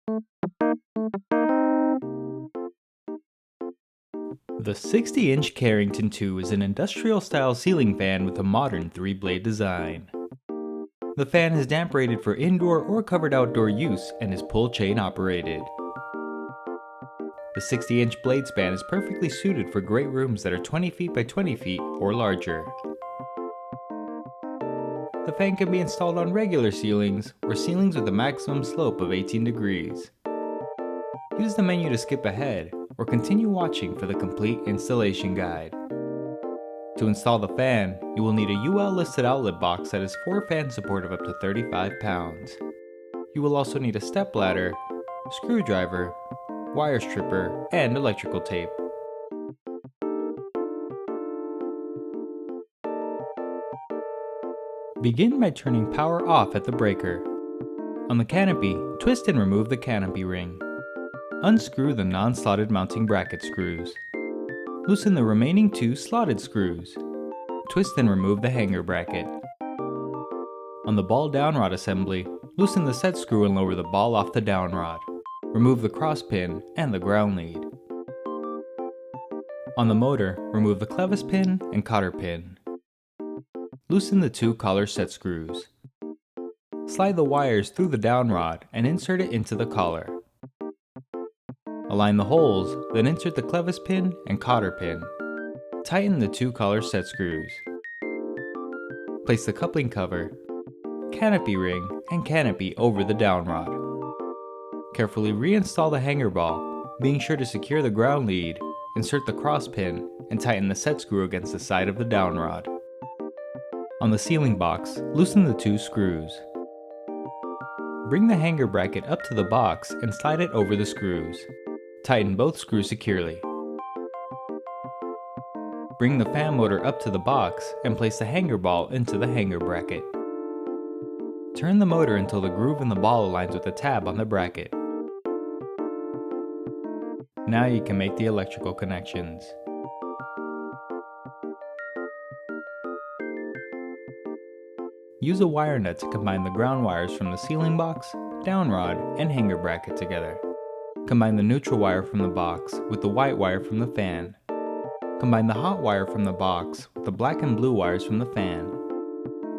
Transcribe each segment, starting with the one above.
The 60-inch Carrington II is an industrial-style ceiling fan with a modern 3-blade design. The fan is damp rated for indoor or covered outdoor use and is pull chain operated. The 60-inch blade span is perfectly suited for great rooms that are 20 feet by 20 feet or larger. The fan can be installed on regular ceilings or ceilings with a maximum slope of 18 degrees. Use the menu to skip ahead or continue watching for the complete installation guide. To install the fan, you will need a UL listed outlet box that has 4 fan support of up to 35 pounds. You will also need a stepladder, screwdriver, wire stripper, and electrical tape. Begin by turning power off at the breaker. On the canopy, twist and remove the canopy ring. Unscrew the non-slotted mounting bracket screws. Loosen the remaining 2 slotted screws. Twist and remove the hanger bracket. On the ball downrod assembly, loosen the set screw and lower the ball off the downrod. Remove the cross pin and the ground lead. On the motor, remove the clevis pin and cotter pin. Loosen the 2 collar set screws. Slide the wires through the downrod and insert it into the collar. Align the holes, then insert the clevis pin and cotter pin. Tighten the 2 collar set screws. Place the coupling cover, canopy ring, and canopy over the downrod. Carefully reinstall the hanger ball, being sure to secure the ground lead, insert the cross pin, and tighten the set screw against the side of the downrod. On the ceiling box, loosen the 2 screws. Bring the hanger bracket up to the box and slide it over the screws. Tighten both screws securely. Bring the fan motor up to the box and place the hanger ball into the hanger bracket. Turn the motor until the groove in the ball aligns with the tab on the bracket. Now you can make the electrical connections. Use a wire nut to combine the ground wires from the ceiling box, downrod, and hanger bracket together. Combine the neutral wire from the box with the white wire from the fan. Combine the hot wire from the box with the black and blue wires from the fan.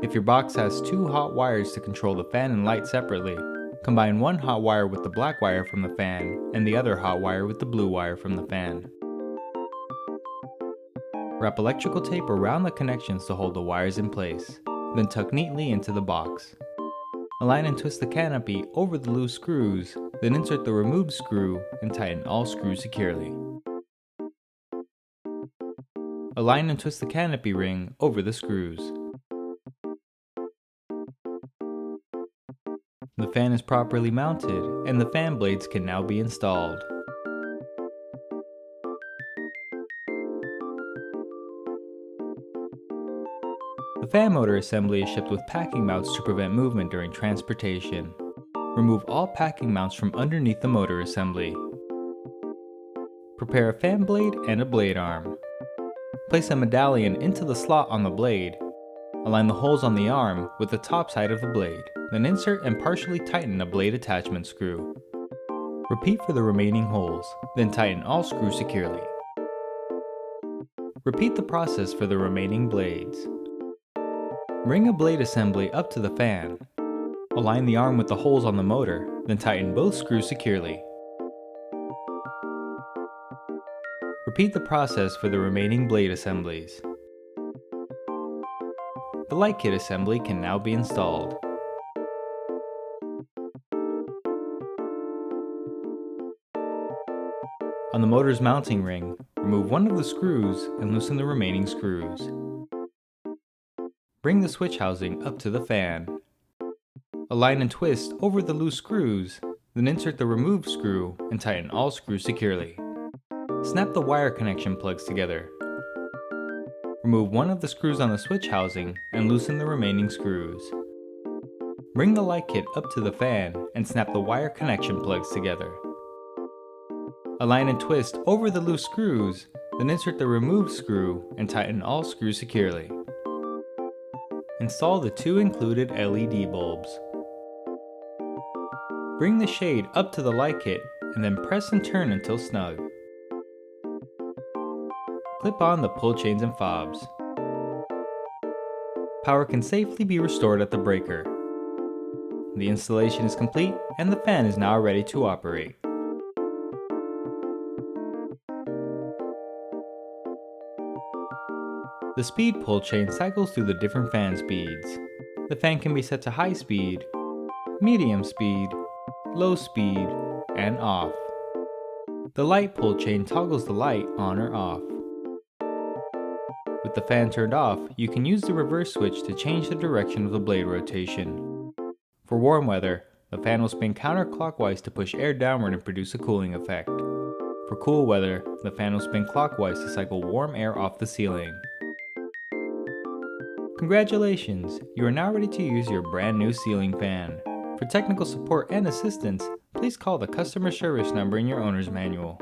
If your box has 2 hot wires to control the fan and light separately, combine one hot wire with the black wire from the fan and the other hot wire with the blue wire from the fan. Wrap electrical tape around the connections to hold the wires in place, then tuck neatly into the box. Align and twist the canopy over the loose screws, then insert the removed screw and tighten all screws securely. Align and twist the canopy ring over the screws. The fan is properly mounted and the fan blades can now be installed. The fan motor assembly is shipped with packing mounts to prevent movement during transportation. Remove all packing mounts from underneath the motor assembly. Prepare a fan blade and a blade arm. Place a medallion into the slot on the blade. Align the holes on the arm with the top side of the blade, then insert and partially tighten a blade attachment screw. Repeat for the remaining holes, then tighten all screws securely. Repeat the process for the remaining blades. Bring a blade assembly up to the fan. Align the arm with the holes on the motor, then tighten both screws securely. Repeat the process for the remaining blade assemblies. The light kit assembly can now be installed. On the motor's mounting ring, remove one of the screws and loosen the remaining screws. Bring the switch housing up to the fan. Align and twist over the loose screws, then insert the removed screw and tighten all screws securely. Snap the wire connection plugs together. Remove one of the screws on the switch housing and loosen the remaining screws. Bring the light kit up to the fan and snap the wire connection plugs together. Align and twist over the loose screws, then insert the removed screw and tighten all screws securely. Install the 2 included LED bulbs. Bring the shade up to the light kit and then press and turn until snug. Clip on the pull chains and fobs. Power can safely be restored at the breaker. The installation is complete and the fan is now ready to operate. The speed pull chain cycles through the different fan speeds. The fan can be set to high speed, medium speed, low speed, and off. The light pull chain toggles the light on or off. With the fan turned off, you can use the reverse switch to change the direction of the blade rotation. For warm weather, the fan will spin counterclockwise to push air downward and produce a cooling effect. For cool weather, the fan will spin clockwise to cycle warm air off the ceiling. Congratulations! You are now ready to use your brand new ceiling fan. For technical support and assistance, please call the customer service number in your owner's manual.